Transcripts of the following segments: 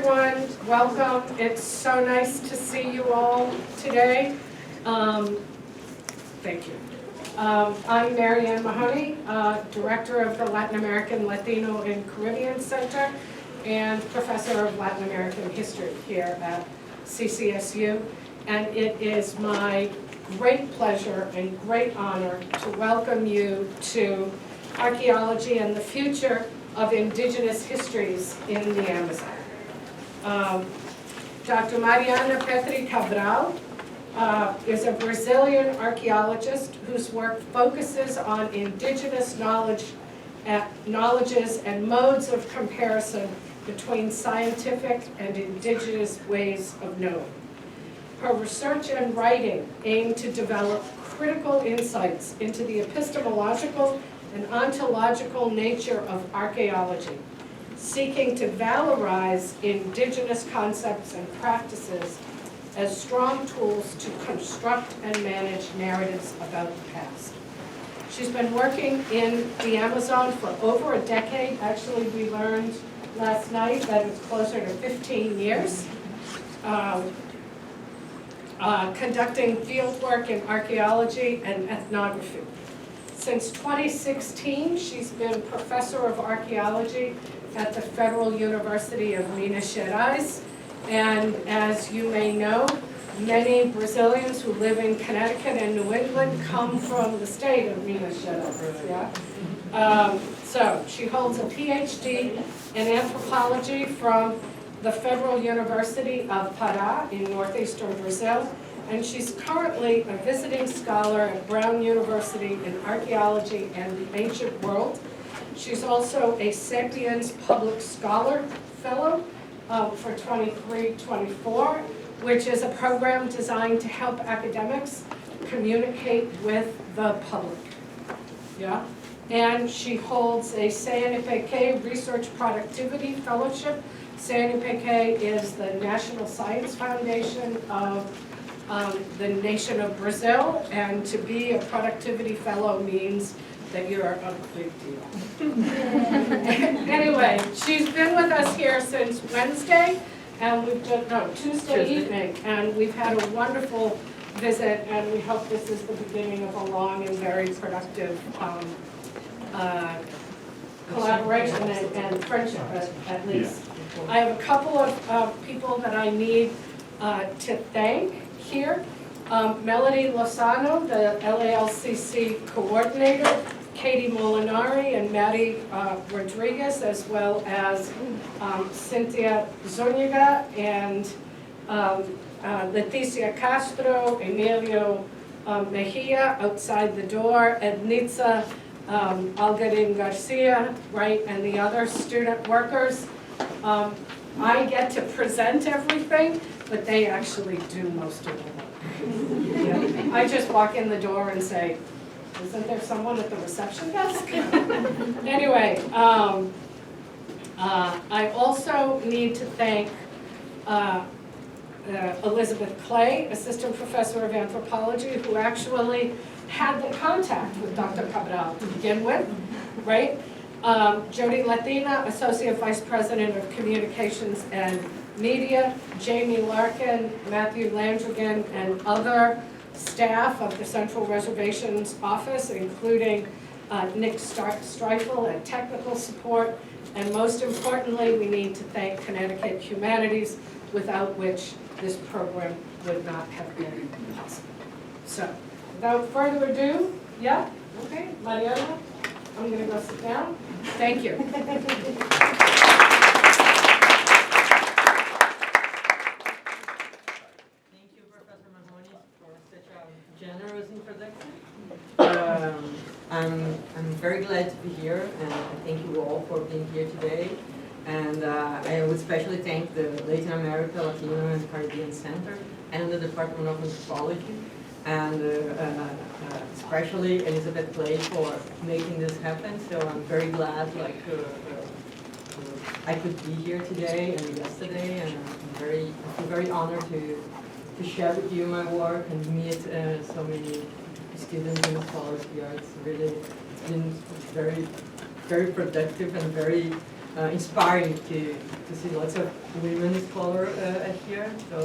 everyone. Welcome. It's so nice to see you all today. Thank you. I'm Mariana Mahoney, Director of the Latin American, Latino, and Caribbean Center and Professor of Latin American History here at CCSU. And it is my great pleasure and great honor to welcome you to Archeology and the Future of Indigenous Histories in the Amazon. Dr. Mariana Petry Cabral is a Brazilian archaeologist whose work focuses on indigenous knowledges and modes of comparison between scientific and indigenous ways of knowing. Her research and writing aim to develop critical insights into the epistemological and ontological nature of archaeology, seeking to valorize indigenous concepts and practices as strong tools to construct and manage narratives about the past. She's been working in the Amazon for over a decade. Actually, we learned last night that it's closer to 15 years. Conducting fieldwork in archaeology and ethnography. Since 2016, she's been Professor of Archaeology at the Federal University of Minas Gerais. And as you may know, many Brazilians who live in Connecticut and New England come from the state of Minas Gerais. Yeah? So she holds a PhD in anthropology from the Federal University of Pará in northeastern Brazil. And she's currently a visiting scholar at Brown University in Archaeology and the Ancient World. She's also a Sapiens Public Scholar Fellow for 23-24, which is a program designed to help academics communicate with the public. Yeah? And she holds a CNPq Research Productivity Fellowship. CNPq is the National Science Foundation of the nation of Brazil, and to be a productivity fellow means that you're a big deal. Anyway, she's been with us here since Wednesday, and we've done, Tuesday evening, and we've had a wonderful visit, and we hope this is the beginning of a long and very productive collaboration and friendship, at least. I have a couple of people that I need to thank here. Melody Lozano, the LALCC coordinator, Katie Molinari and Maddie Rodriguez, as well as Cynthia Zuniga and Leticia Castro, Emilio Mejia outside the door, Ednitza Algarin Garcia, right, and the other student workers. I get to present everything, but they actually do most of the work. Yeah. I just walk in the door and say, isn't there someone at the reception desk? Anyway, I also need to thank Elizabeth Clay, Assistant Professor of Anthropology, who actually had the contact with Dr. Cabral to begin with, right? Jody Latina, Associate Vice President of Communications and Media, Jamie Larkin, Matthew Landrigan, and other staff of the Central Reservations Office, including Nick Streifel at technical support, and most importantly, we need to thank Connecticut Humanities, without which this program would not have been possible. So, without further ado, yeah, okay, Mariana, I'm going to go sit down. Thank you. Generous introduction. I'm very glad to be here, and thank you all for being here today. And I would especially thank the Latin America, Latino, and Caribbean Center and the Department of Anthropology, and especially Elizabeth Clay for making this happen. So I'm very glad, I could be here today and yesterday, and I feel very honored to share with you my work and meet so many students and scholars here. It's been very, very productive and very inspiring to see lots of women scholars here. So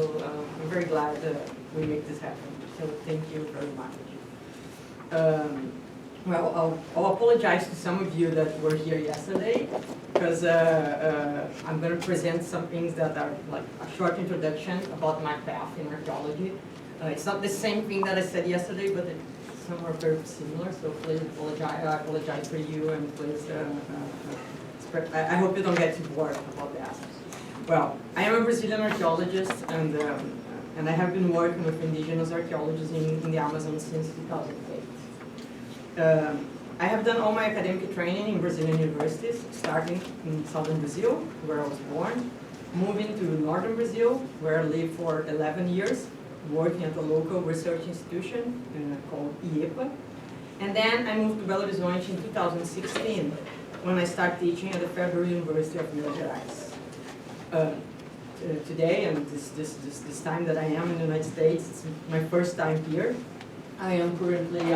I'm very glad we make this happen. So thank you very much. Well, I'll apologize to some of you that were here yesterday, because I'm going to present some things that are like a short introduction about my path in archaeology. It's not the same thing that I said yesterday, but some are very similar, so please apologize. I apologize for you, and please, I hope you don't get too bored about that. Well, I am a Brazilian archaeologist, and I have been working with indigenous archaeologists in the Amazon since 2008. I have done all my academic training in Brazilian universities, starting in southern Brazil, where I was born, moving to northern Brazil, where I lived for 11 years, working at a local research institution called IEPA. And then I moved to Belo Horizonte in 2016, when I started teaching at the Federal University of Minas Gerais. Today, and this time that I am in the United States, it's my first time here. I am currently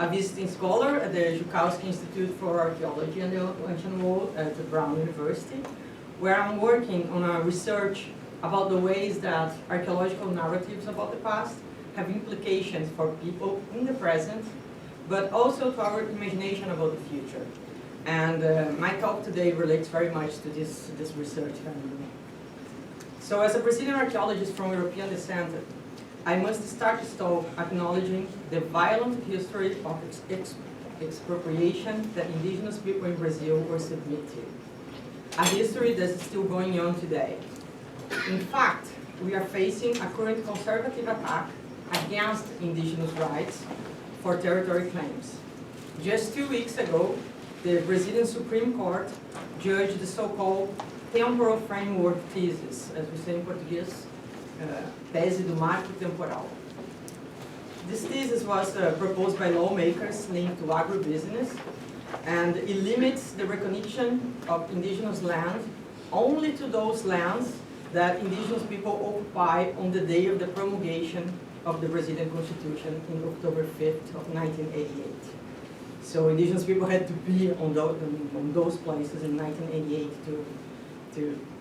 a visiting scholar at the Zukowski Institute for Archaeology and the Ancient World at the Brown University, where I'm working on a research about the ways that archaeological narratives about the past have implications for people in the present, but also to our imagination about the future. And my talk today relates very much to this research. So as a Brazilian archaeologist from European descent, I must start this talk acknowledging the violent history of expropriation that indigenous people in Brazil were submitted to. A history that is still going on today. In fact, we are facing a current conservative attack against indigenous rights for territory claims. Just 2 weeks ago, the Brazilian Supreme Court judged the so-called temporal framework thesis, as we say in Portuguese, tese do marco temporal. This thesis was proposed by lawmakers linked to agribusiness, and it limits the recognition of indigenous land only to those lands that indigenous people occupy on the day of the promulgation of the Brazilian Constitution in October 5th of 1988. So indigenous people had to be on those places in 1988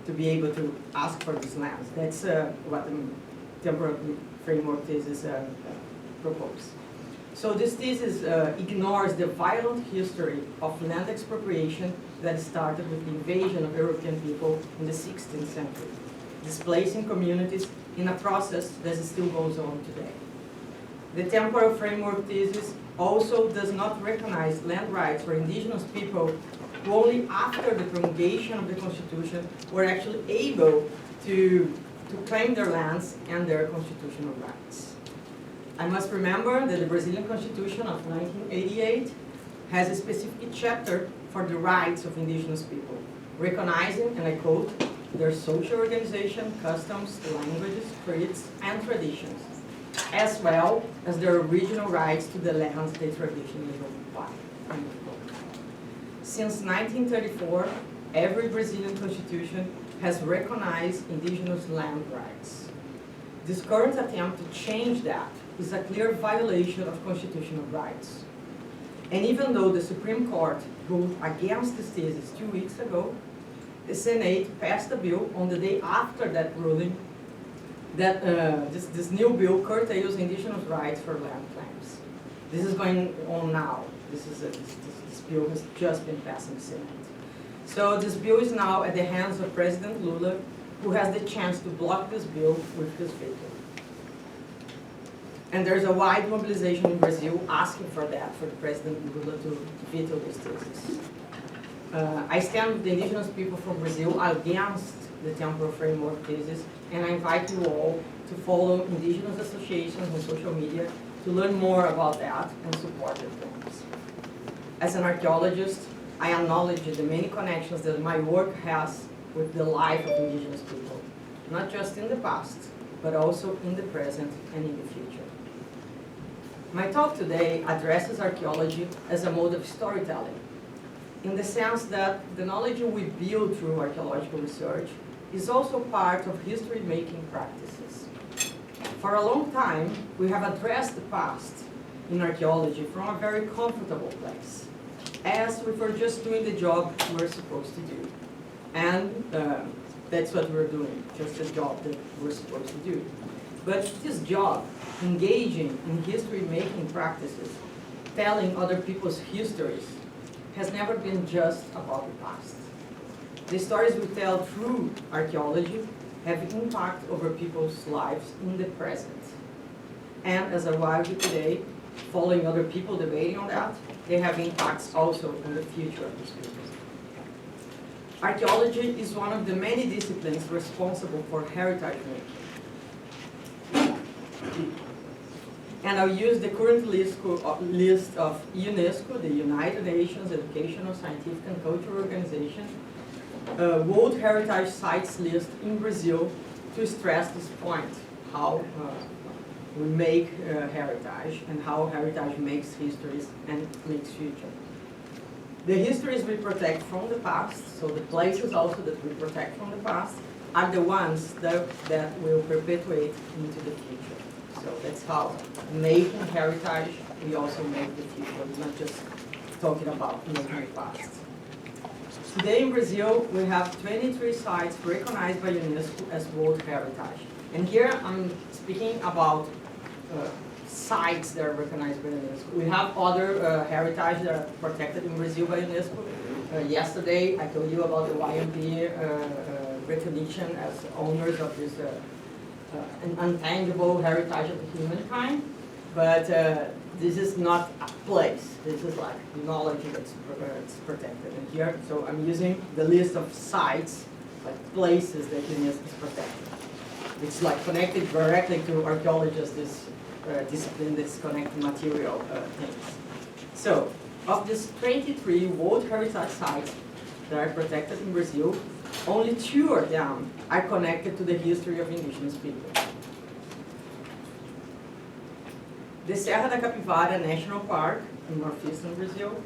to be able to ask for these lands. That's what the temporal framework thesis proposed. So this thesis ignores the violent history of land expropriation that started with the invasion of European people in the 16th century, displacing communities in a process that still goes on today. The temporal framework thesis also does not recognize land rights for indigenous people who only after the promulgation of the Constitution were actually able to claim their lands and their constitutional rights. I must remember that the Brazilian Constitution of 1988 has a specific chapter for the rights of indigenous people, recognizing, and I quote, their social organization, customs, languages, creeds, and traditions, as well as their original rights to the lands they traditionally occupy. Since 1934, every Brazilian constitution has recognized indigenous land rights. This current attempt to change that is a clear violation of constitutional rights. And even though the Supreme Court ruled against this thesis 2 weeks ago, the Senate passed a bill on the day after that ruling that this new bill curtails indigenous rights for land claims. This is going on now. This bill has just been passed in the Senate. So this bill is now at the hands of President Lula, who has the chance to block this bill with his veto. And there's a wide mobilization in Brazil asking for that, for President Lula to veto this thesis. I stand with the indigenous people from Brazil against the temporal framework thesis, and I invite you all to follow indigenous associations on social media to learn more about that and support their claims. As an archaeologist, I acknowledge the many connections that my work has with the life of indigenous people, not just in the past, but also in the present and in the future. My talk today addresses archaeology as a mode of storytelling, in the sense that the knowledge we build through archaeological research is also part of history-making practices. For a long time, we have addressed the past in archaeology from a very comfortable place. as if we're just doing the job we're supposed to do. And that's what we're doing, just a job that we're supposed to do. But this job, engaging in history-making practices, telling other people's histories, has never been just about the past. The stories we tell through archaeology have impact over people's lives in the present. And as I argue today, following other people debating on that, they have impacts also on the future of these people. Archaeology is one of the many disciplines responsible for heritage making. And I'll use the current list of UNESCO, the United Nations Educational, Scientific and Cultural Organization, World Heritage Sites list in Brazil to stress this point, how we make heritage and how heritage makes histories and makes future. The histories we protect from the past, so the places also that we protect from the past, are the ones that will perpetuate into the future. So that's how making heritage, we also make the future. We're not just talking about making the past. Today in Brazil, we have 23 sites recognized by UNESCO as World Heritage. And here I'm speaking about sites that are recognized by UNESCO. We have other heritage that are protected in Brazil by UNESCO. Yesterday, I told you about the YMP recognition as owners of this an intangible heritage of the humankind. But this is not a place. This is like knowledge that's protected. And here, so I'm using the list of sites, like places that UNESCO is protected. It's like connected directly to archaeology as this discipline that's connecting material things. So, of these 23 World Heritage Sites that are protected in Brazil, only 2 of them are connected to the history of indigenous people. The Serra da Capivara National Park in northeastern Brazil,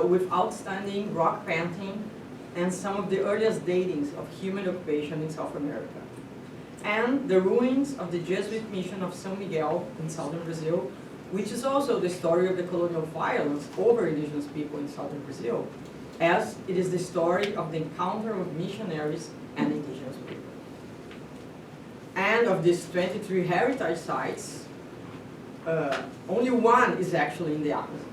with outstanding rock painting and some of the earliest datings of human occupation in South America. And the ruins of the Jesuit mission of São Miguel in southern Brazil, which is also the story of the colonial violence over indigenous people in southern Brazil, as it is the story of the encounter of missionaries and indigenous people. And of these 23 heritage sites, only 1 is actually in the Amazon.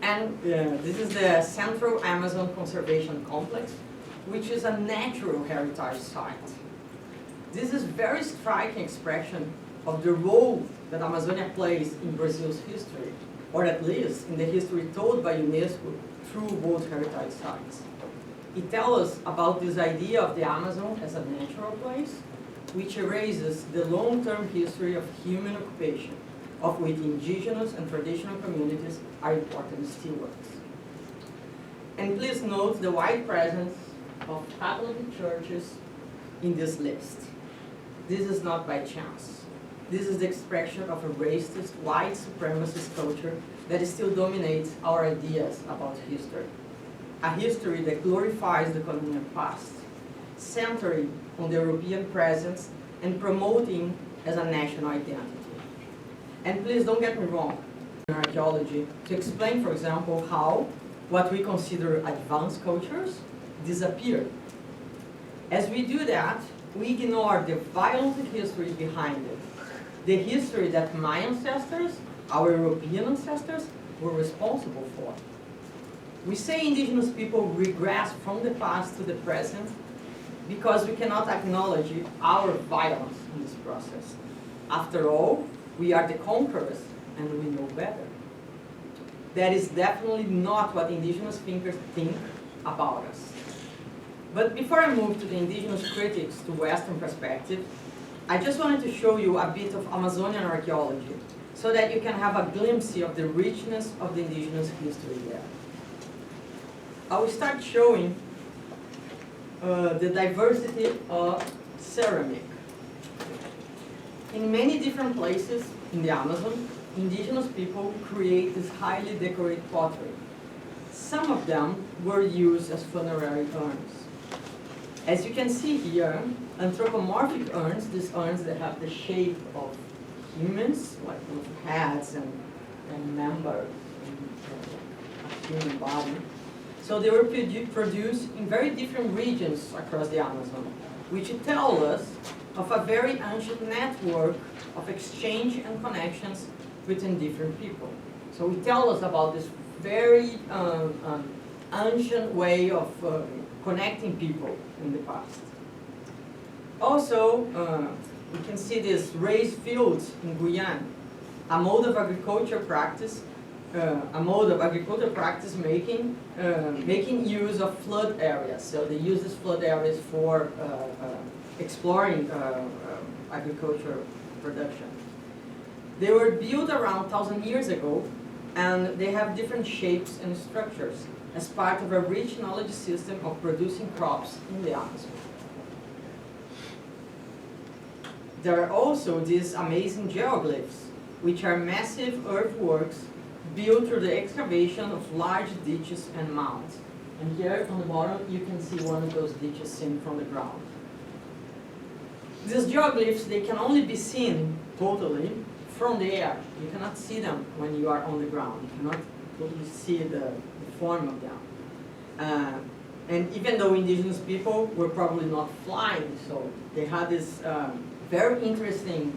And this is the Central Amazon Conservation Complex, which is a natural heritage site. This is very striking expression of the role that Amazonia plays in Brazil's history, or at least in the history told by UNESCO through World Heritage Sites. It tells us about this idea of the Amazon as a natural place, which erases the long-term history of human occupation, of which indigenous and traditional communities are important stewards. And please note the wide presence of Catholic churches in this list. This is not by chance. This is the expression of a racist, white supremacist culture that still dominates our ideas about history. A history that glorifies the colonial past, centering on the European presence and promoting as a national identity. And please don't get me wrong, in archaeology, to explain, for example, how what we consider advanced cultures disappear. As we do that, we ignore the violent history behind it. The history that my ancestors, our European ancestors, were responsible for. We say indigenous people regress from the past to the present because we cannot acknowledge our violence in this process. After all, we are the conquerors and we know better. That is definitely not what indigenous thinkers think about us. But before I move to the indigenous critics to Western perspective, I just wanted to show you a bit of Amazonian archaeology so that you can have a glimpse of the richness of the indigenous history there. I will start showing the diversity of ceramic. In many different places in the Amazon, indigenous people create this highly decorated pottery. Some of them were used as funerary urns. As you can see here, anthropomorphic urns, these urns that have the shape of humans, like with heads and members, a human body. So they were produced in very different regions across the Amazon, which tell us of a very ancient network of exchange and connections between different people. So it tells us about this very ancient way of connecting people in the past. Also, we can see these raised fields in Guyana, a mode of agriculture practice, making use of flood areas. So they use these flood areas for exploring agriculture production. They were built around 1,000 years ago, and they have different shapes and structures as part of a rich knowledge system of producing crops in the Amazon. There are also these amazing geoglyphs, which are massive earthworks built through the excavation of large ditches and mounds. And here on the bottom, you can see one of those ditches seen from the ground. These geoglyphs, they can only be seen totally from the air. You cannot see them when you are on the ground. You cannot totally see the form of them. And even though indigenous people were probably not flying, so they had this very interesting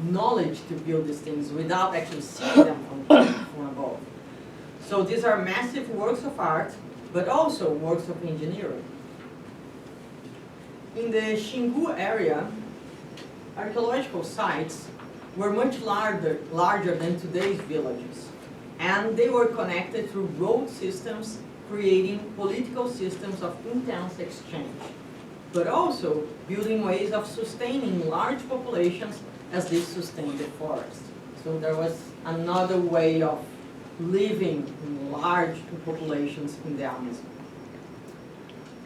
knowledge to build these things without actually seeing them from above. So these are massive works of art, but also works of engineering. In the Xingu area, archaeological sites were much larger than today's villages, and they were connected through road systems, creating political systems of intense exchange, but also building ways of sustaining large populations as they sustained the forest. So there was another way of living in large populations in the Amazon.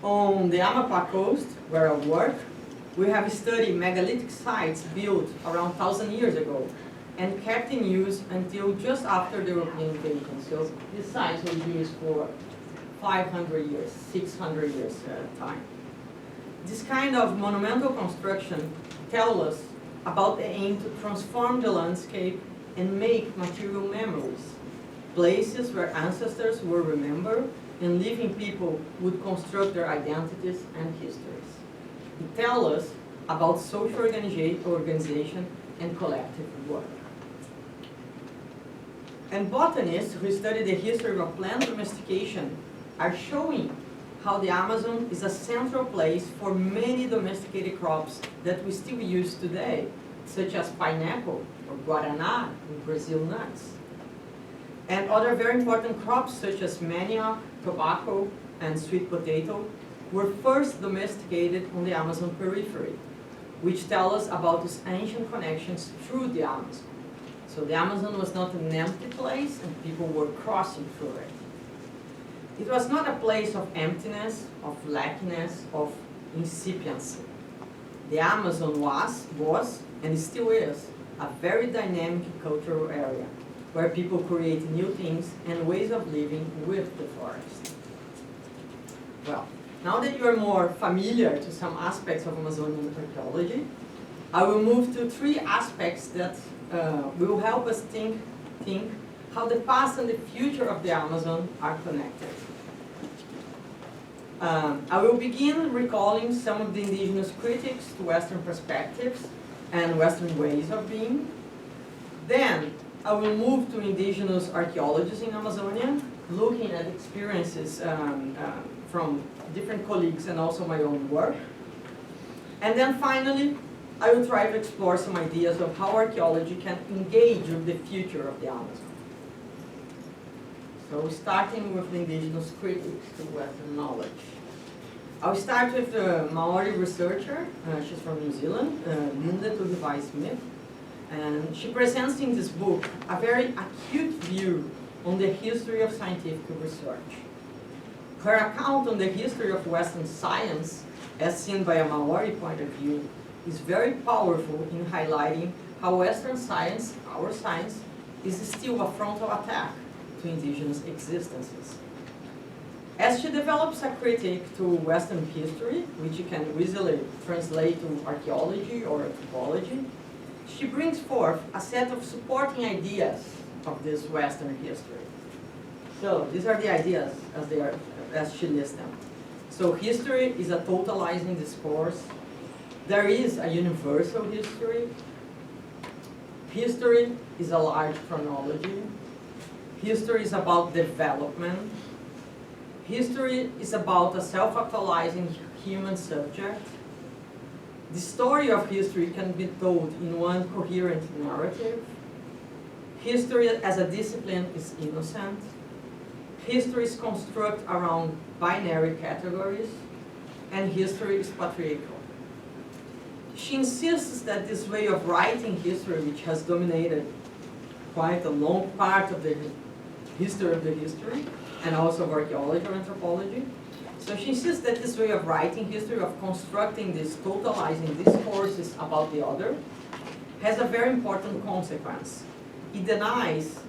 On the Amapá coast, where I work, we have studied megalithic sites built around 1,000 years ago and kept in use until just after the European invasion. So these sites were used for 500 years, 600 years time. This kind of monumental construction tells us about the aim to transform the landscape and make material memories, places where ancestors were remembered and living people would construct their identities and histories. It tells us about social organization and collective work. And botanists who study the history of plant domestication are showing how the Amazon is a central place for many domesticated crops that we still use today, such as pineapple or guaraná in Brazil nuts. And other very important crops such as manioc, tobacco, and sweet potato were first domesticated on the Amazon periphery, which tell us about these ancient connections through the Amazon. So the Amazon was not an empty place and people were crossing through it. It was not a place of emptiness, of lackness, of incipiency. The Amazon was, and still is, a very dynamic cultural area where people create new things and ways of living with the forest. Well, now that you are more familiar to some aspects of Amazonian archaeology, I will move to 3 aspects that will help us think how the past and the future of the Amazon are connected. I will begin recalling some of the indigenous critics to Western perspectives and Western ways of being. Then I will move to indigenous archaeologists in Amazonia, looking at experiences from different colleagues and also my own work. And then finally, I will try to explore some ideas of how archaeology can engage with the future of the Amazon. So starting with the indigenous critics to Western knowledge. I'll start with the Maori researcher, she's from New Zealand, Linda Tuhiwai-Smith, and she presents in this book a very acute view on the history of scientific research. Her account on the history of Western science, as seen by a Maori point of view, is very powerful in highlighting how Western science, our science, is still a frontal attack to indigenous existences. As she develops a critique to Western history, which you can easily translate to archaeology or anthropology, she brings forth a set of supporting ideas of this Western history. So these are the ideas as she lists them. So history is a totalizing discourse. There is a universal history. History is a large chronology. History is about development. History is about a self-actualizing human subject. The story of history can be told in one coherent narrative. History as a discipline is innocent. History is constructed around binary categories, and history is patriarchal. She insists that this way of writing history, which has dominated quite a long part of the history of the history, and also of archaeology or anthropology, so she insists that this way of writing history, of constructing these totalizing discourses about the other, has a very important consequence. It denies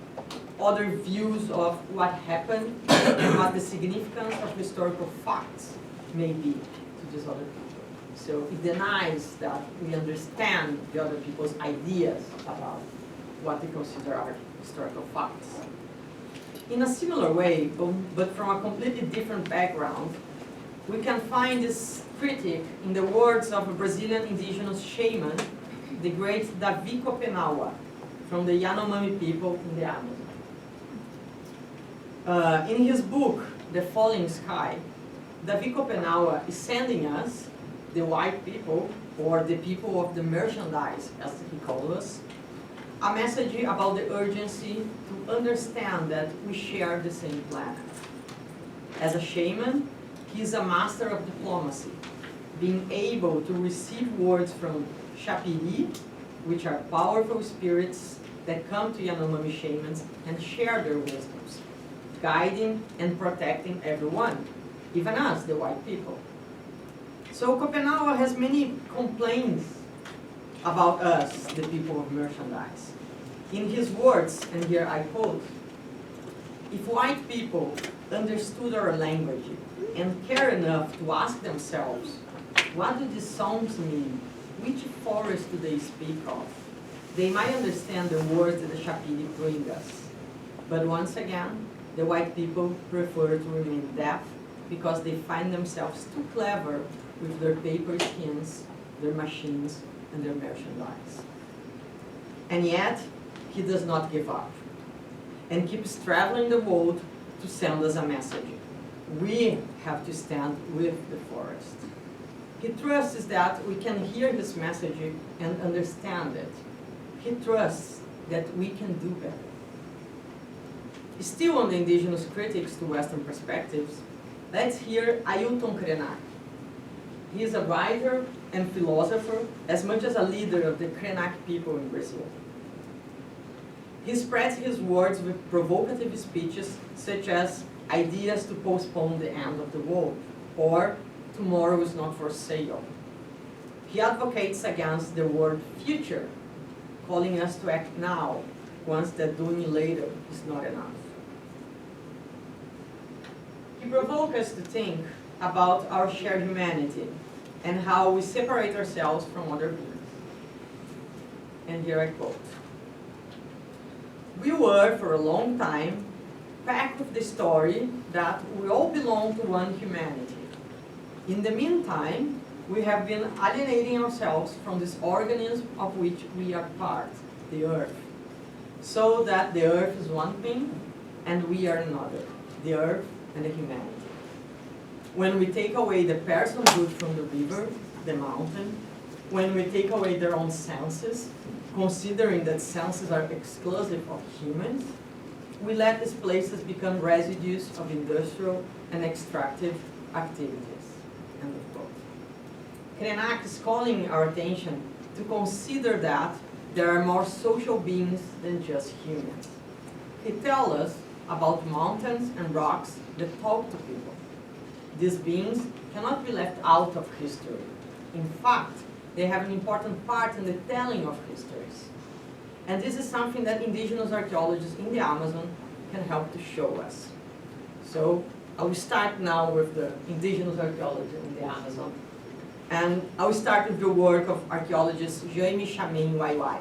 other views of what happened and what the significance of historical facts may be to these other people. So it denies that we understand the other people's ideas about what they consider are historical facts. In a similar way, but from a completely different background, we can find this critique in the words of a Brazilian indigenous shaman, the great Davi Copenaua, from the Yanomami people in the Amazon. In his book, The Falling Sky, Davi Copenaua is sending us, the white people, or the people of the merchandise, as he calls us, a message about the urgency to understand that we share the same planet. As a shaman, he is a master of diplomacy, being able to receive words from Shapiri, which are powerful spirits that come to Yanomami shamans and share their wisdoms, guiding and protecting everyone, even us, the white people. So Copenaua has many complaints about us, the people of merchandise. In his words, and here I quote, "If white people understood our language and care enough to ask themselves, what do these songs mean? Which forest do they speak of? They might understand the words that the Shapiri bring us. But once again, the white people prefer to remain deaf because they find themselves too clever with their paper skins, their machines, and their merchandise." And yet, he does not give up and keeps traveling the world to send us a message. We have to stand with the forest. He trusts that we can hear his message and understand it. He trusts that we can do better. Still on the indigenous critics to Western perspectives, let's hear Ailton Krenak. He is a writer and philosopher, as much as a leader of the Krenak people in Brazil. He spreads his words with provocative speeches such as ideas to postpone the end of the world, or tomorrow is not for sale. He advocates against the word future, calling us to act now, once that doing later is not enough. He provokes us to think about our shared humanity and how we separate ourselves from other beings. And here I quote, "We were, for a long time, packed with the story that we all belong to one humanity. In the meantime, we have been alienating ourselves from this organism of which we are part, the earth, so that the earth is one thing and we are another, the earth and the humanity. When we take away the personhood from the river, the mountain, when we take away their own senses, considering that senses are exclusive of humans, we let these places become residues of industrial and extractive activities." End of quote. Krenak is calling our attention to consider that there are more social beings than just humans. He tells us about mountains and rocks that talk to people. These beings cannot be left out of history. In fact, they have an important part in the telling of histories. And this is something that indigenous archaeologists in the Amazon can help to show us. So I will start now with the indigenous archaeology in the Amazon. And I will start with the work of archaeologist Jaime Chamin Waiwai.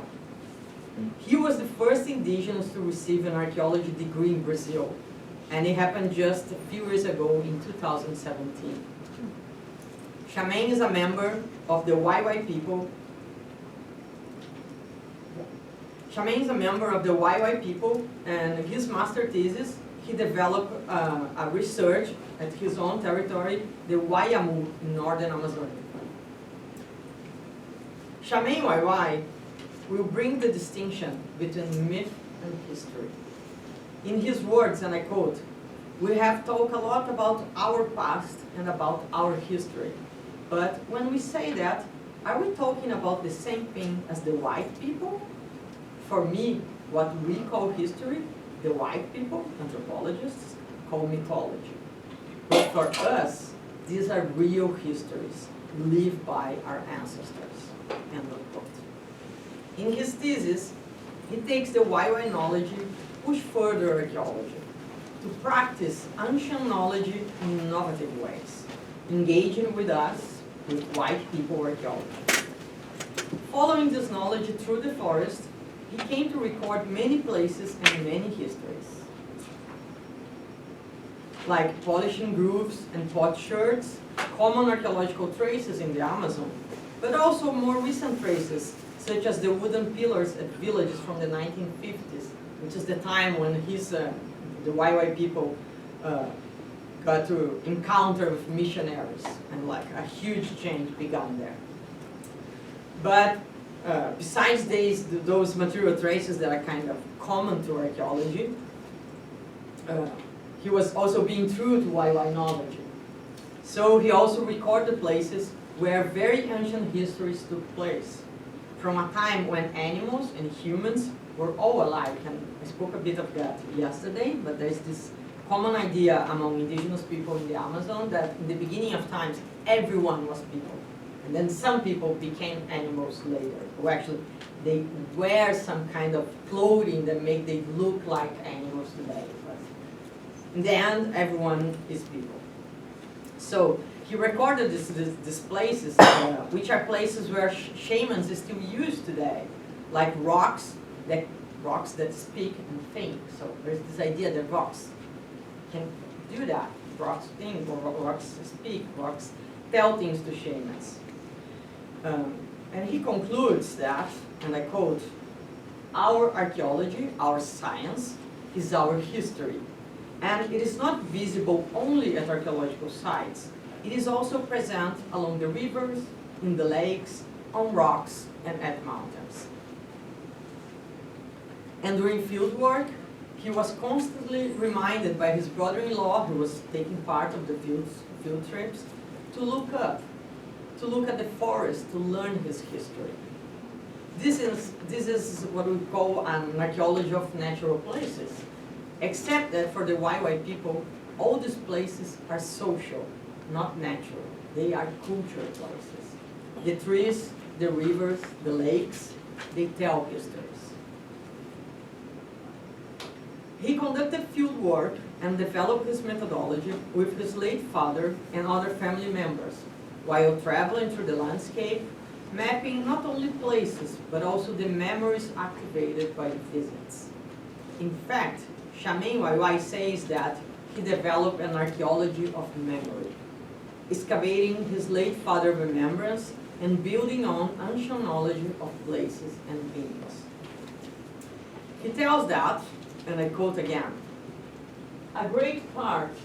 He was the first indigenous to receive an archaeology degree in Brazil. and it happened just a few years ago in 2017. Charmaine is a member of the YY people. Charmaine is a member of the YY people, and his master thesis, he developed a research at his own territory, the Waiamu in northern Amazonia. Charmaine YY will bring the distinction between myth and history. In his words, and I quote, "We have talked a lot about our past and about our history, but when we say that, are we talking about the same thing as the white people? For me, what we call history, the white people, anthropologists, call mythology. But for us, these are real histories lived by our ancestors." End of quote. In his thesis, he takes the YY knowledge, push further archaeology, to practice ancient knowledge in innovative ways, engaging with us, with white people archaeology. Following this knowledge through the forest, he came to record many places and many histories, like polishing grooves and potsherds, common archaeological traces in the Amazon, but also more recent traces, such as the wooden pillars at villages from the 1950s, which is the time when the YY people got to encounter with missionaries, and like a huge change began there. But besides those material traces that are kind of common to archaeology, he was also being true to YY knowledge. So he also recorded places where very ancient histories took place, from a time when animals and humans were all alike. And I spoke a bit of that yesterday, but there's this common idea among indigenous people in the Amazon that in the beginning of times, everyone was people. And then some people became animals later, or actually they wear some kind of clothing that make them look like animals today. But in the end, everyone is people. So he recorded these places, which are places where shamans still use today, like rocks that speak and think. So there's this idea that rocks can do that. Rocks think, or rocks speak, rocks tell things to shamans. And he concludes that, and I quote, "Our archaeology, our science, is our history. And it is not visible only at archaeological sites. It is also present along the rivers, in the lakes, on rocks, and at mountains." And during field work, he was constantly reminded by his brother-in-law, who was taking part of the field trips, to look up, to look at the forest, to learn his history. This is what we call an archaeology of natural places, except that for the YY people, all these places are social, not natural. They are cultural places. The trees, the rivers, the lakes, they tell histories. He conducted field work and developed his methodology with his late father and other family members, while traveling through the landscape, mapping not only places, but also the memories activated by the visits. In fact, Charmaine YY says that he developed an archaeology of memory, excavating his late father's remembrance and building on ancient knowledge of places and beings. He tells that, and I quote again, "A great part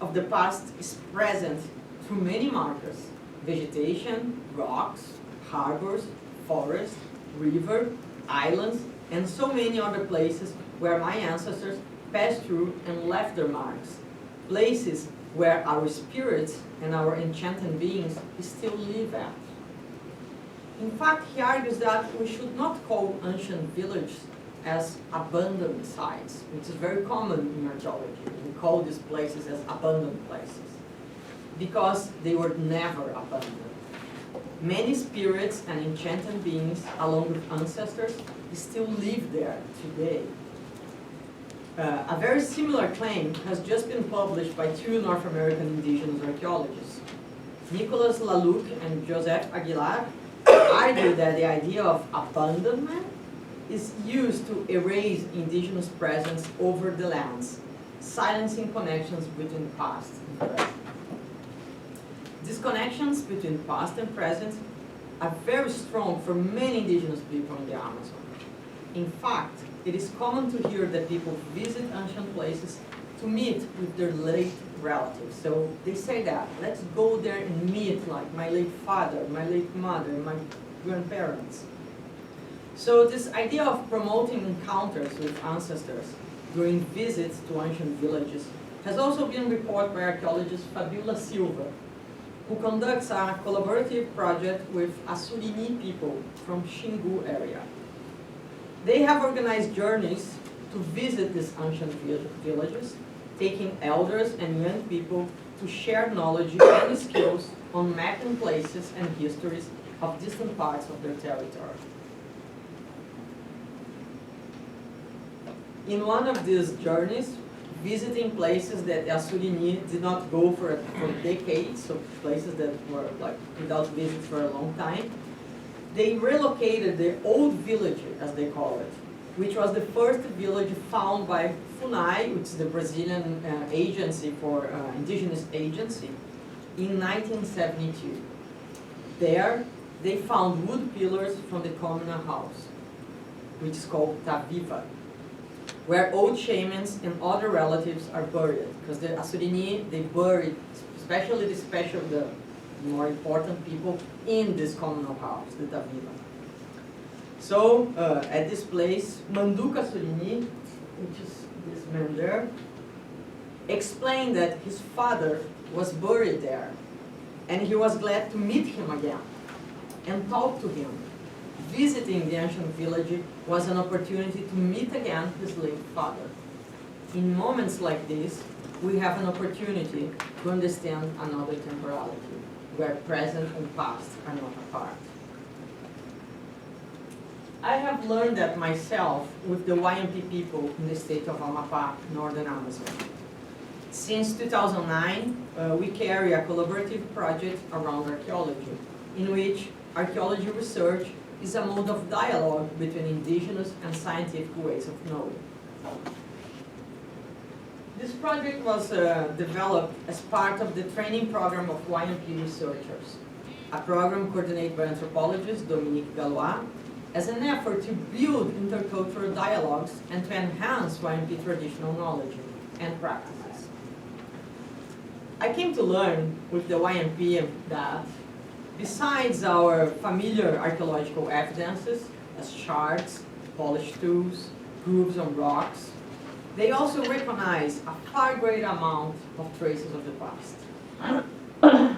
of the past is present through many markers: vegetation, rocks, harbors, forest, river, islands, and so many other places where my ancestors passed through and left their marks. Places where our spirits and our enchanted beings still live at." In fact, he argues that we should not call ancient villages as abandoned sites, which is very common in archaeology. We call these places as abandoned places, because they were never abandoned. Many spirits and enchanted beings, along with ancestors, still live there today. A very similar claim has just been published by two North American indigenous archaeologists. Nicholas Laluc and Joseph Aguilar argue that the idea of abandonment is used to erase indigenous presence over the lands, silencing connections between past and present. These connections between past and present are very strong for many indigenous people in the Amazon. In fact, it is common to hear that people visit ancient places to meet with their late relatives. So they say that, let's go there and meet like my late father, my late mother, my grandparents. So this idea of promoting encounters with ancestors during visits to ancient villages has also been reported by archaeologist Fabiola Silva, who conducts a collaborative project with Assurini people from Xingu area. They have organized journeys to visit these ancient villages, taking elders and young people to share knowledge and skills on mapping places and histories of distant parts of their territory. In one of these journeys, visiting places that Assurini did not go for decades, so places that were like without visits for a long time, they relocated the old village, as they call it, which was the first village found by FUNAI, which is the Brazilian agency for Indigenous agency, in 1972. There, they found wood pillars from the communal house, which is called Taviva, where old shamans and other relatives are buried. Because the Assurini, they buried, especially the more important people, in this communal house, the Taviva. So, at this place, Manduca Assurini, which is this man there, explained that his father was buried there, and he was glad to meet him again and talk to him. Visiting the ancient village was an opportunity to meet again his late father. In moments like this, we have an opportunity to understand another temporality, where present and past are not apart. I have learned that myself with the YMP people in the state of Amapá, northern Amazon. Since 2009, we carry a collaborative project around archaeology, in which archaeology research is a mode of dialogue between indigenous and scientific ways of knowing. This project was developed as part of the training program of YMP researchers, a program coordinated by anthropologist Dominique Gallois, as an effort to build intercultural dialogues and to enhance YMP traditional knowledge and practices. I came to learn with the YMP that besides our familiar archaeological evidences, as shards, polished tools, grooves on rocks, they also recognize a far greater amount of traces of the past.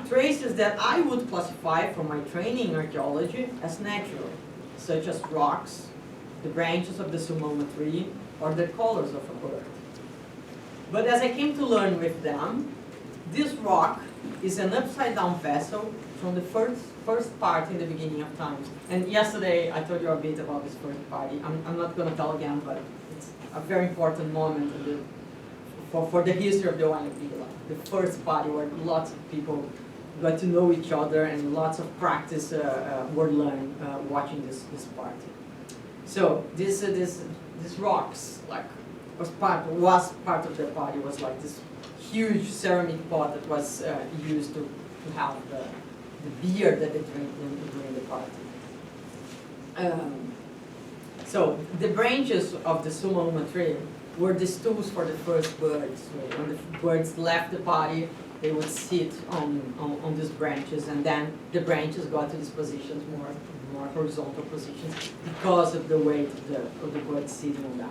Traces that I would classify from my training in archaeology as natural, such as rocks, the branches of the sumoma tree, or the colors of a bird. But as I came to learn with them, this rock is an upside-down vessel from the first part in the beginning of time. And yesterday I told you a bit about this first party. I'm not going to tell again, but it's a very important moment in for the history of the YMP. The first party where lots of people got to know each other and lots of practice were learned watching this party. So this rocks was part of the party, was like this huge ceramic pot that was used to have the beer that they drink during the party. So the branches of the sumoma tree were the stools for the first birds. So when the birds left the party, they would sit on these branches, and then the branches got to these positions, more horizontal positions, because of the weight of the birds sitting on them.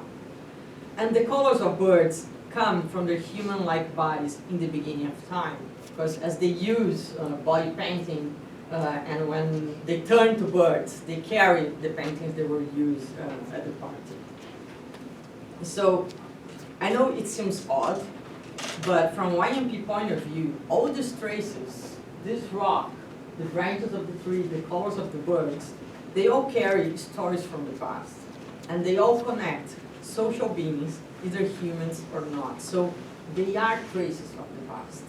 And the colors of birds come from their human-like bodies in the beginning of time, because as they use body painting, and when they turn to birds, they carry the paintings that were used at the party. So I know it seems odd, but from YMP point of view, all these traces, this rock, the branches of the tree, the colors of the birds, they all carry stories from the past, and they all connect social beings, either humans or not. So they are traces of the past.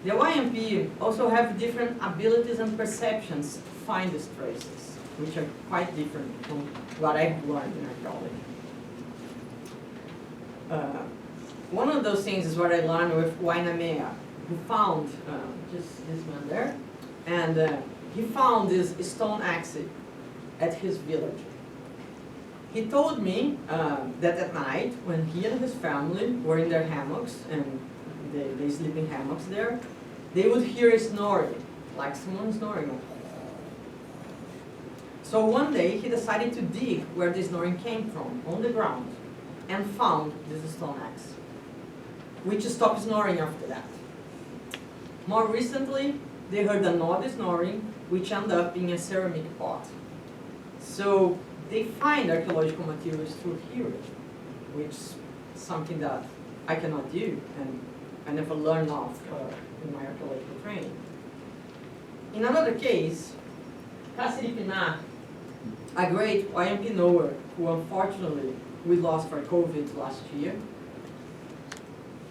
The YMP also have different abilities and perceptions to find these traces, which are quite different from what I've learned in archaeology. One of those things is what I learned with Wainamea, who found just this man there, and he found this stone axe at his village. He told me that at night, when he and his family were in their hammocks, and they sleep in hammocks there, they would hear a snoring, like someone snoring. So one day he decided to dig where the snoring came from, on the ground, and found this stone axe, which stopped snoring after that. More recently, they heard another snoring, which ended up being a ceramic pot. So they find archaeological materials through hearing, which is something that I cannot do, and I never learned of in my archaeological training. In another case, Cassidy Pinar, a great YMP knower who unfortunately we lost for COVID last year,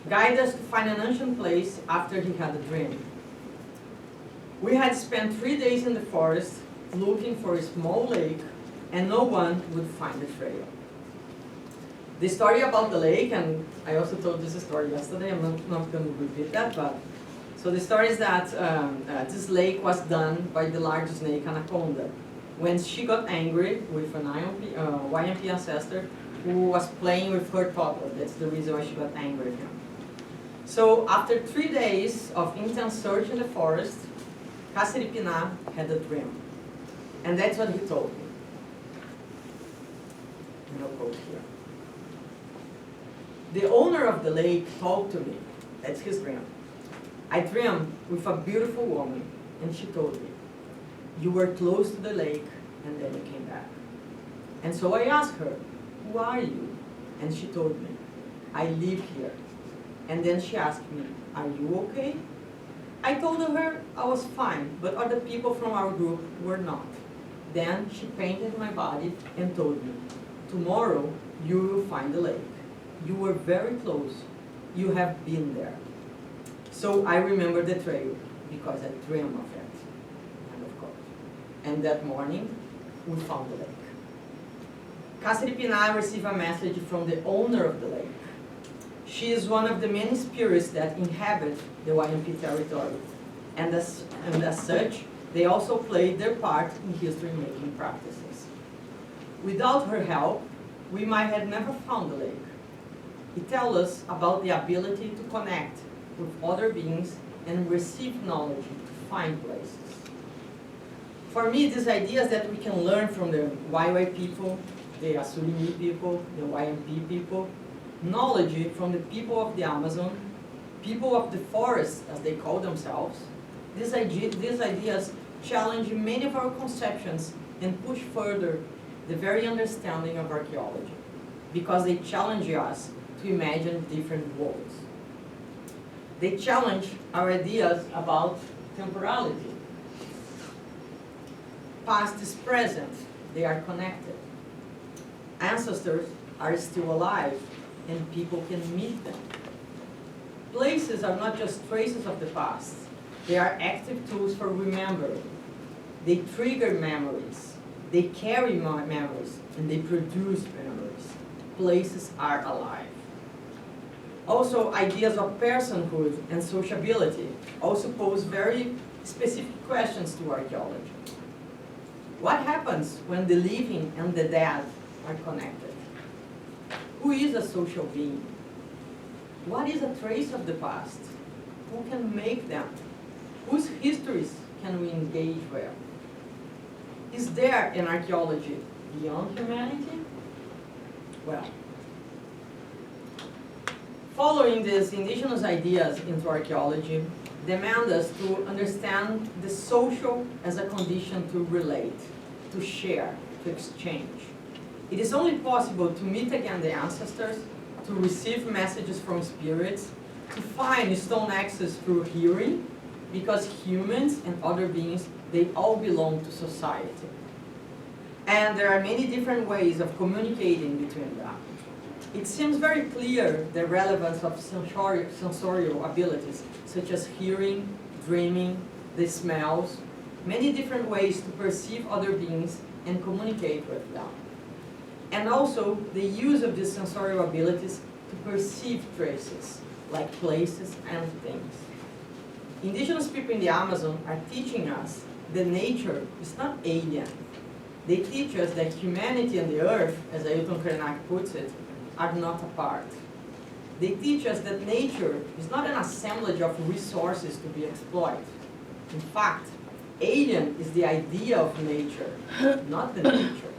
guided us to find an ancient place after he had a dream. We had spent 3 days in the forest looking for a small lake, and no one would find the trail. The story about the lake, and I also told this story yesterday, I'm not going to repeat that, but so the story is that this lake was done by the large snake Anaconda. When she got angry with an YMP ancestor who was playing with her toddler, that's the reason why she got angry with him. So after 3 days of intense search in the forest, Cassidy Pinar had a dream. And that's what he told me. And I'll quote here. The owner of the lake talked to me. That's his dream. I dreamed with a beautiful woman, and she told me, you were close to the lake, and then you came back. And so I asked her, who are you? And she told me, I live here. And then she asked me, are you okay? I told her I was fine, but other people from our group were not. Then she painted my body and told me, tomorrow you will find the lake. You were very close. You have been there. So I remember the trail because I dreamed of it. And of course. And that morning, we found the lake. Cassidy Pinar received a message from the owner of the lake. She is one of the many spirits that inhabit the YMP territory. And as such, they also played their part in history-making practices. Without her help, we might have never found the lake. It tells us about the ability to connect with other beings and receive knowledge to find places. For me, these ideas that we can learn from the YY people, the Asurimi people, the YMP people, knowledge from the people of the Amazon, people of the forest, as they call themselves, these ideas challenge many of our conceptions and push further the very understanding of archaeology, because they challenge us to imagine different worlds. They challenge our ideas about temporality. Past is present, they are connected. Ancestors are still alive, and people can meet them. Places are not just traces of the past, they are active tools for remembering. They trigger memories, they carry memories, and they produce memories. Places are alive. Also, ideas of personhood and sociability also pose very specific questions to archaeology. What happens when the living and the dead are connected? Who is a social being? What is a trace of the past? Who can make them? Whose histories can we engage with? Is there an archaeology beyond humanity? Well, following these indigenous ideas into archaeology demand us to understand the social as a condition to relate, to share, to exchange. It is only possible to meet again the ancestors, to receive messages from spirits, to find stone axes through hearing, because humans and other beings, they all belong to society. And there are many different ways of communicating between them. It seems very clear the relevance of sensorial abilities, such as hearing, dreaming, the smells, many different ways to perceive other beings and communicate with them. And also, the use of these sensorial abilities to perceive traces, like places and things. Indigenous people in the Amazon are teaching us that nature is not alien. They teach us that humanity and the earth, as Ailton Krenak puts it, are not apart. They teach us that nature is not an assemblage of resources to be exploited. In fact, alien is the idea of nature, not the nature.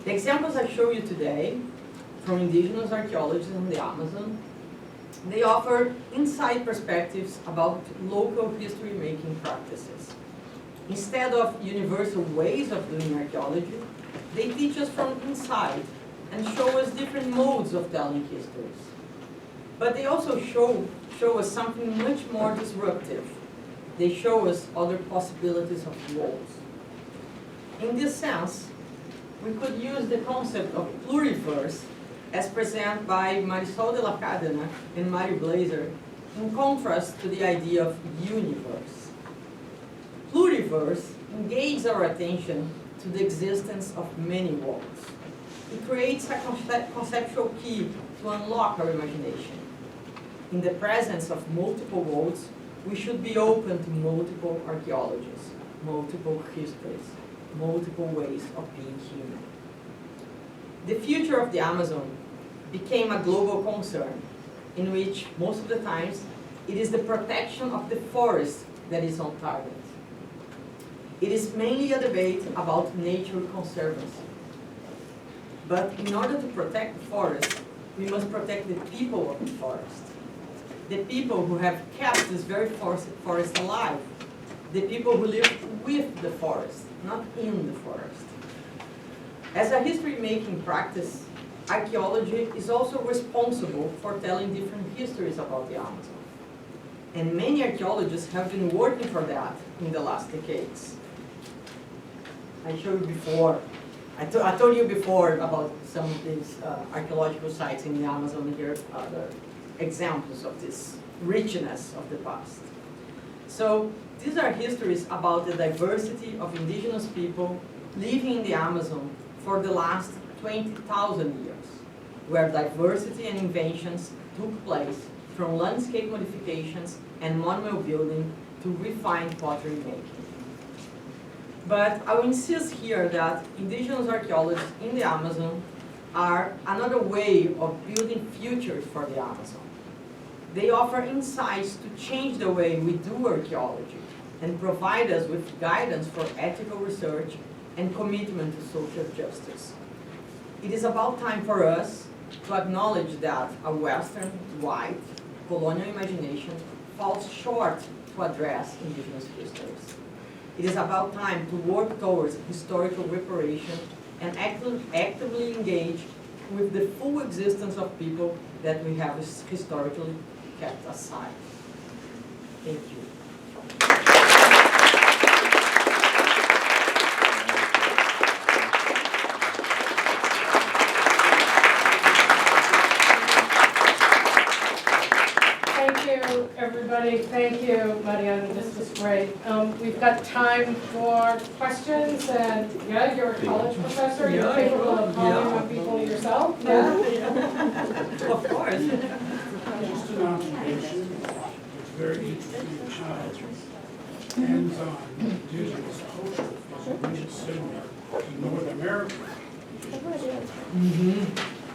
The examples I show you today from indigenous archaeologists in the Amazon, they offer inside perspectives about local history-making practices. Instead of universal ways of doing archaeology, they teach us from inside and show us different modes of telling histories. But they also show us something much more disruptive. They show us other possibilities of walls. In this sense, we could use the concept of pluriverse as presented by Marisol de la Cadena and Mari Blazer, in contrast to the idea of universe. Pluriverse engages our attention to the existence of many worlds. It creates a conceptual key to unlock our imagination. In the presence of multiple worlds, we should be open to multiple archaeologies, multiple histories, multiple ways of being human. The future of the Amazon became a global concern in which most of the times it is the protection of the forest that is on target. It is mainly a debate about nature conservancy. But in order to protect the forest, we must protect the people of the forest. The people who have kept this very forest alive. The people who live with the forest, not in the forest. As a history-making practice, archaeology is also responsible for telling different histories about the Amazon. And many archaeologists have been working for that in the last decades. I showed you before, I told you before about some of these archaeological sites in the Amazon. Here are the examples of this richness of the past. So these are histories about the diversity of indigenous people living in the Amazon for the last 20,000 years, where diversity and inventions took place from landscape modifications and monument building to refined pottery making. But I will insist here that indigenous archaeologists in the Amazon are another way of building futures for the Amazon. They offer insights to change the way we do archaeology and provide us with guidance for ethical research and commitment to social justice. It is about time for us to acknowledge that a Western, white, colonial imagination falls short to address indigenous histories. It is about time to work towards historical reparation and actively engage with the full existence of people that we have historically kept aside. Thank you. Everybody, thank you, Mariana, this was great. We've got time for questions, and yeah, you're a college professor, you're capable of calling on people yourself? Yeah? Of course. Just an observation, it's very interesting how hands-on indigenous culture is really similar to North America.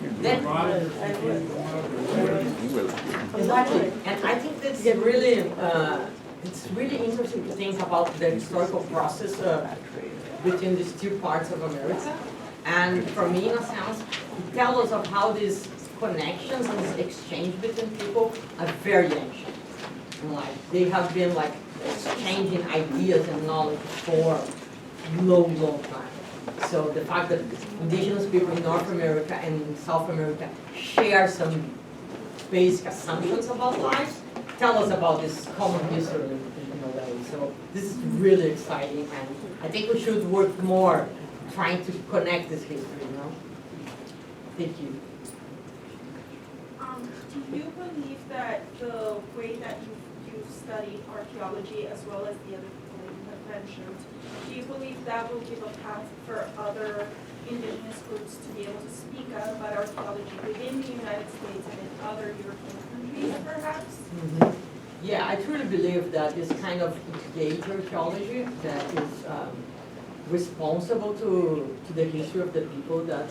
A lot of Exactly, and I think that's really, it's really interesting to think about the historical process between these two parts of America. And for me, in a sense, it tells us of how these connections and this exchange between people are very ancient. And like, they have been like exchanging ideas and knowledge for a long, long time. So the fact that indigenous people in North America and in South America share some basic assumptions about life tell us about this common history in a way. So this is really exciting, and I think we should work more trying to connect this history, you know? Thank you. Do you believe that the way that you study archaeology as well as the other people that you have mentioned, do you believe that will give a path for other indigenous groups to be able to speak out about archaeology within the United States and in other European countries, perhaps? Yeah, I truly believe that this kind of engaged archaeology that is responsible to the history of the people that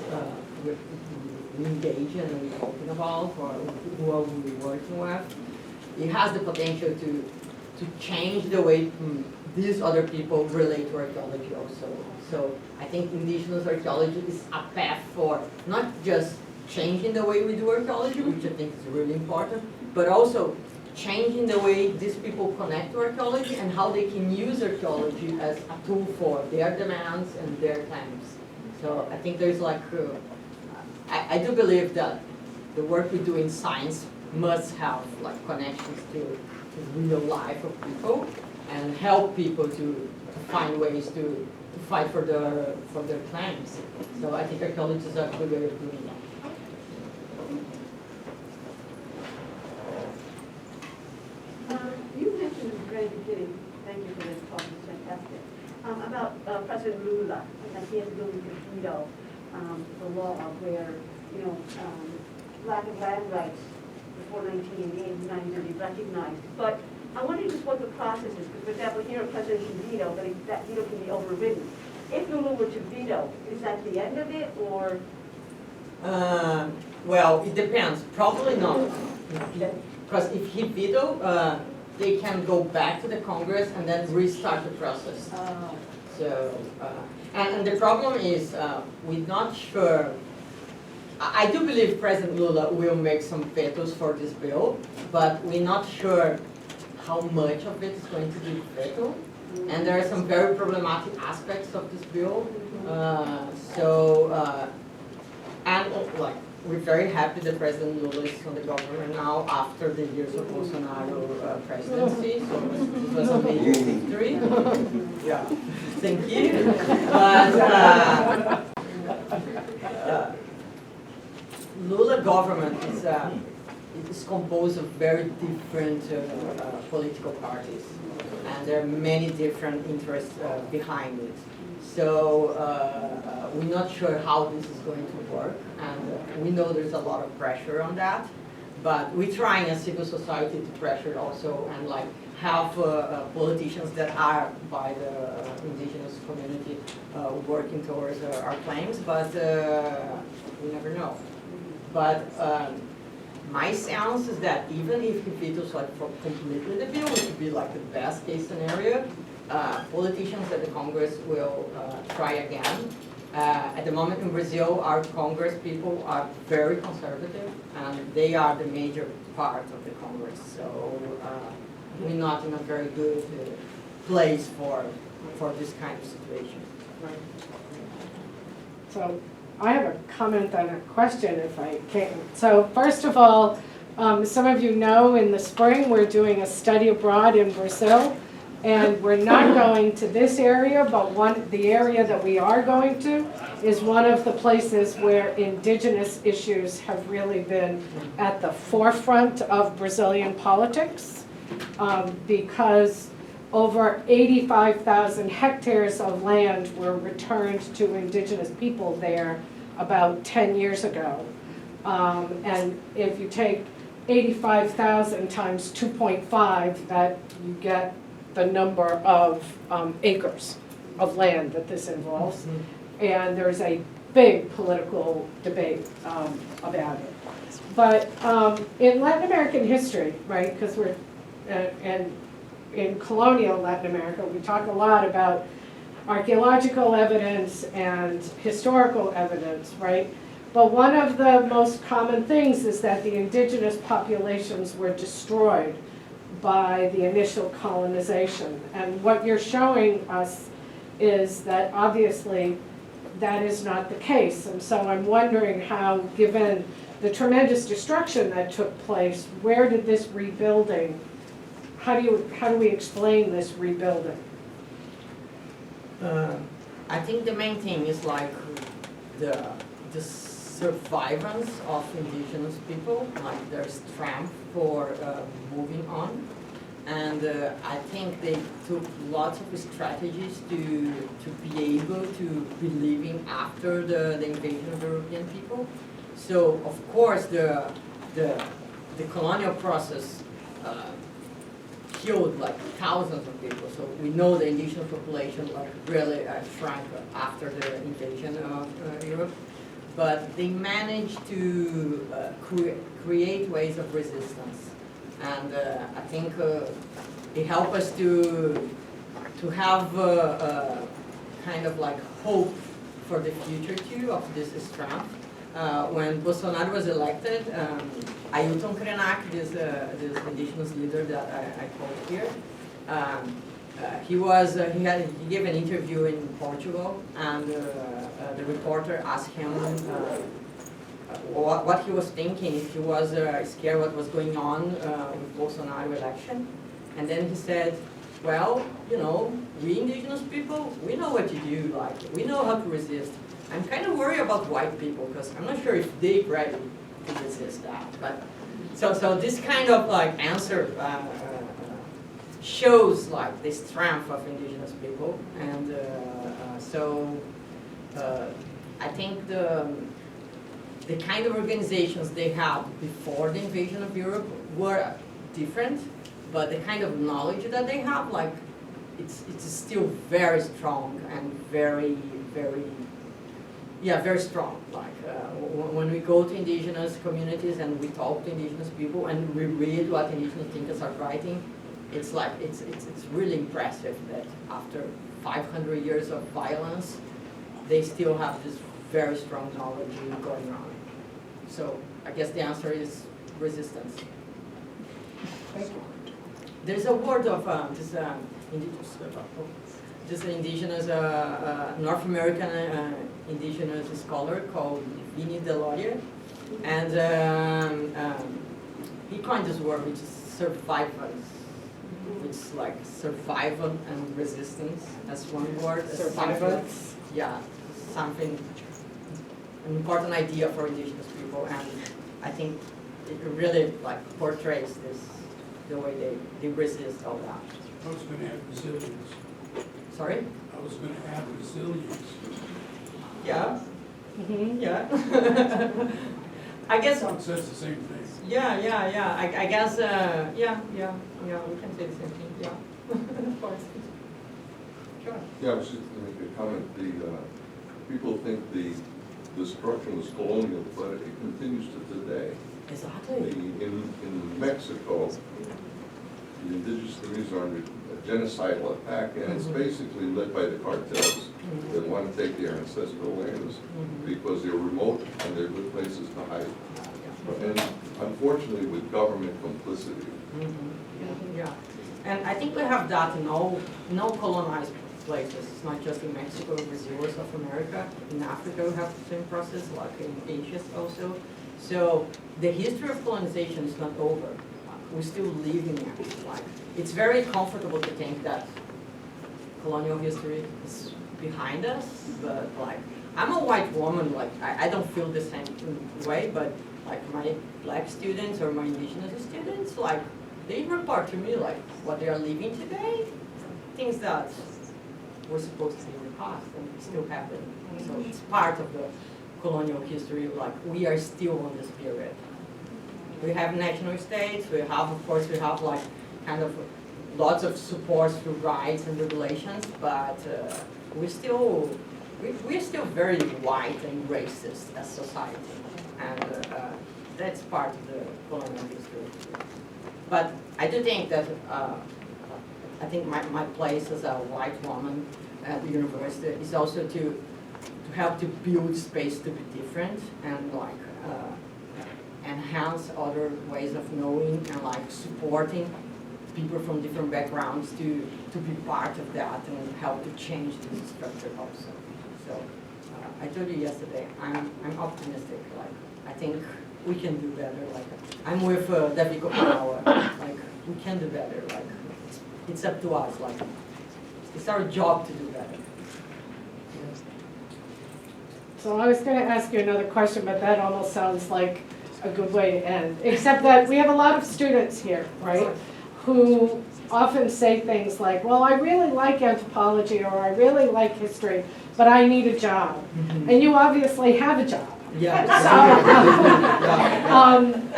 we engage and we're talking about, or who are we working with, it has the potential to change the way these other people relate to archaeology also. So I think indigenous archaeology is a path for not just changing the way we do archaeology, which I think is really important, but also changing the way these people connect to archaeology and how they can use archaeology as a tool for their demands and their claims. So I think there's like, I do believe that the work we do in science must have like connections to real life of people and help people to find ways to fight for their claims. So I think archaeology is a good way of doing that. You mentioned at the very beginning, thank you for this talk, it's fantastic, about President Lula, and that he has ability to veto the law where, lack of land rights before 1988 is not even recognized. But I wonder just what the process is, because for example, here a president can veto, but that veto can be overridden. If Lula were to veto, is that the end of it, or? Well, it depends. Probably not. Because if he veto, they can go back to the Congress and then restart the process. So, and the problem is, we're not sure. I do believe President Lula will make some vetoes for this bill, but we're not sure how much of it is going to be veto. And there are some very problematic aspects of this bill. And like, we're very happy that President Lula is on the government now after the years of Bolsonaro presidency. So this was a major victory. Yeah, thank you. But Lula government is composed of very different political parties, and there are many different interests behind it. So we're not sure how this is going to work, and we know there's a lot of pressure on that, but we're trying as civil society to pressure also and like have politicians that are by the indigenous community working towards our claims, but we never know. But my sense is that even if he vetoes like for completely the bill, which would be like the best case scenario, politicians at the Congress will try again. At the moment in Brazil, our Congress people are very conservative, and they are the major part of the Congress. So we're not in a very good place for this kind of situation. Right. So I have a comment and a question if I can. So first of all, some of you know in the spring we're doing a study abroad in Brazil, and we're not going to this area, but the area that we are going to is one of the places where indigenous issues have really been at the forefront of Brazilian politics, because over 85,000 hectares of land were returned to indigenous people there about 10 years ago. And if you take 85,000 times 2.5, that you get the number of acres of land that this involves. And there's a big political debate about it. But in Latin American history, right, because we're, and in colonial Latin America, we talk a lot about archaeological evidence and historical evidence, right? But one of the most common things is that the indigenous populations were destroyed by the initial colonization. And what you're showing us is that obviously that is not the case. And so I'm wondering how, given the tremendous destruction that took place, where did this rebuilding, how do we explain this rebuilding? I think the main thing is like the survivance of indigenous people, like their strength for moving on. And I think they took lots of strategies to be able to be living after the invasion of European people. So of course the colonial process killed like thousands of people. So we know the indigenous population like really shrank after the invasion of Europe. But they managed to create ways of resistance. And I think it helped us to have kind of like hope for the future too of this strength. When Bolsonaro was elected, Ailton Krenak, this indigenous leader that I called here, he gave an interview in Portugal, and the reporter asked him what he was thinking, if he was scared what was going on with Bolsonaro election. And then he said, well, you know, we indigenous people, we know what to do, like, we know how to resist. I'm kind of worried about white people, because I'm not sure if they're ready to resist that. But so this kind of like answer shows like the strength of indigenous people. And I think the kind of organizations they had before the invasion of Europe were different, but the kind of knowledge that they have, like, it's still very strong and very strong. Like when we go to indigenous communities and we talk to indigenous people and we read what indigenous thinkers are writing, it's like it's really impressive that after 500 years of violence, they still have this very strong knowledge going on. So I guess the answer is resistance. Thank you. There's a word of this indigenous North American indigenous scholar called Vini Deloria, and he coined this word, which is survivance, which is like survival and resistance as one word. Survivance. Yeah, something, an important idea for indigenous people, and I think it really like portrays this, the way they resist all that. I was going to add resilience. Sorry? I was going to add resilience. Yeah. Mm-hmm. Yeah. I guess. It says the same thing. Yeah. I guess. Yeah. We can say the same thing. Yeah. Of course. Sure. Yeah, I was just going to make a comment. People think the destruction was colonial, but it continues to today. Exactly. In Mexico, the indigenous communities are under a genocidal attack, and it's basically led by the cartels that want to take their ancestral lands because they're remote and they're good places to hide. And unfortunately, with government complicity. Yeah. And I think we have that in all colonized places. It's not just in Mexico, Brazil, or South America. In Africa, we have the same process, like in Asia also. So the history of colonization is not over. We're still living it. Like, it's very comfortable to think that colonial history is behind us, but like, I'm a white woman, like, I don't feel the same way, but like my black students or my indigenous students, like, they report to me like what they are living today, things that were supposed to be in the past and still happen. So it's part of the colonial history, like, we are still on this period. We have national states, we have, of course, we have like kind of lots of support through rights and regulations, but we're still very white and racist as society, and that's part of the colonial history. But I do think that I think my place as a white woman at the university is also to help to build space to be different and like enhance other ways of knowing and like supporting people from different backgrounds to be part of that and help to change this structure also. So I told you yesterday, I'm optimistic. Like, I think we can do better. Like, I'm with David Cabral. Like, we can do better. Like, it's up to us. Like, it's our job to do better. So I was going to ask you another question, but that almost sounds like a good way to end. Except that we have a lot of students here, right, who often say things like, well, I really like anthropology or I really like history, but I need a job. And you obviously have a job. Yeah.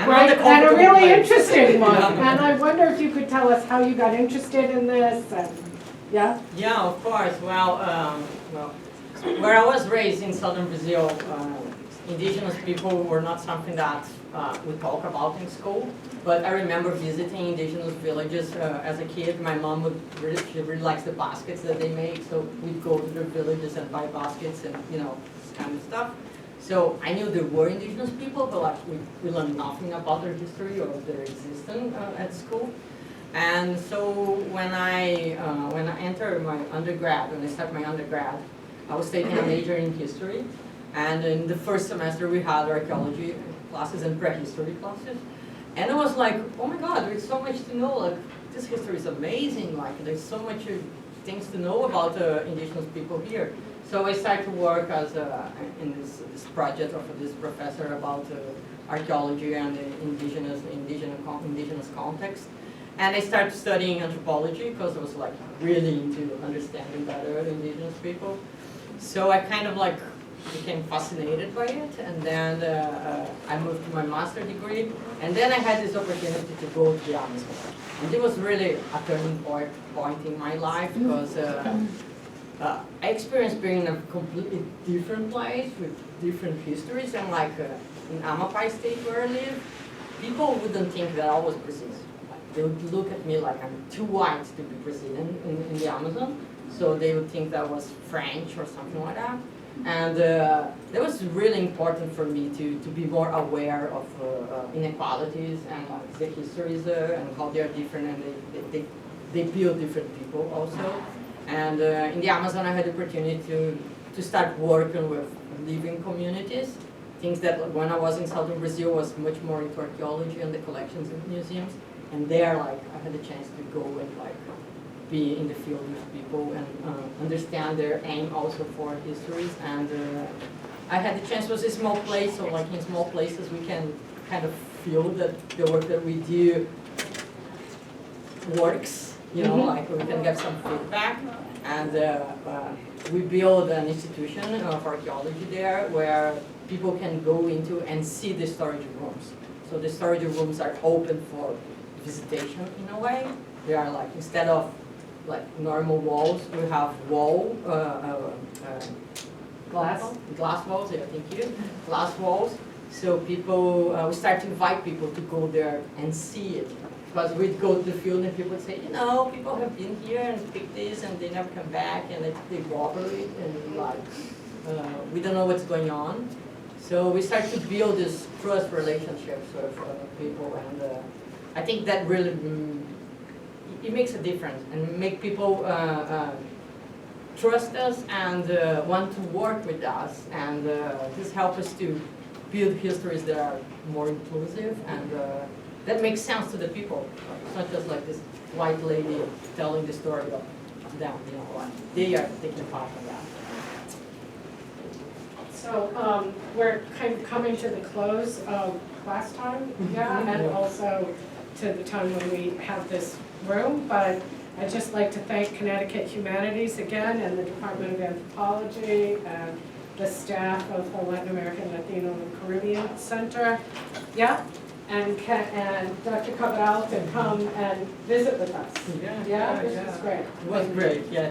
Right, and a really interesting one. And I wonder if you could tell us how you got interested in this, and, yeah? Yeah, of course. Well, where I was raised in southern Brazil, indigenous people were not something that we talk about in school. But I remember visiting indigenous villages as a kid. My mom she really likes the baskets that they make, so we'd go to their villages and buy baskets and this kind of stuff. So I knew there were indigenous people, but like we learned nothing about their history or their existence at school. And so when I entered my undergrad, when I started my undergrad, I was taking a major in history. And in the first semester we had archaeology classes and prehistory classes. And I was like, oh my God, there's so much to know. Like, this history is amazing. Like, there's so much things to know about indigenous people here. So I started to work as in this project of this professor about archaeology and the indigenous context. And I started studying anthropology because I was like really into understanding better indigenous people. So I kind of like became fascinated by it, and then I moved to my master's degree, and then I had this opportunity to go to the Amazon. And it was really a turning point in my life because I experienced being in a completely different place with different histories, and like in Amapá state where I live, people wouldn't think that I was Brazilian. Like, they would look at me like I'm too white to be Brazilian in the Amazon, so they would think that I was French or something like that. And that was really important for me to be more aware of inequalities and like the histories and how they are different, and they build different people also. And in the Amazon, I had the opportunity to start working with living communities, things that when I was in southern Brazil was much more into archaeology and the collections and museums. And there, like, I had the chance to go and like be in the field with people and understand their aim also for histories. And I had the chance, it was a small place, so like in small places we can kind of feel that the work that we do works, like we can get some feedback. And we build an institution of archaeology there where people can go into and see the storage rooms. So the storage rooms are open for visitation in a way. They are like, instead of like normal walls, we have glass walls, yeah, thank you, glass walls. So people, we start to invite people to go there and see it. Because we'd go to the field and people would say, people have been here and picked this and they never come back, and they robber it, and like, we don't know what's going on. So we start to build this trust relationships with people, and I think that really, it makes a difference and make people trust us and want to work with us, and this helps us to build histories that are more inclusive and that makes sense to the people. It's not just like this white lady telling the story of them, they are taking part in that. So we're kind of coming to the close of class time, and also to the time when we have this room, but I'd just like to thank Connecticut Humanities again, and the Department of Anthropology, and the staff of the Latin American, Latino, and Caribbean Center. And Dr. Cabral to come and visit with us. Which is great. It was great, yeah.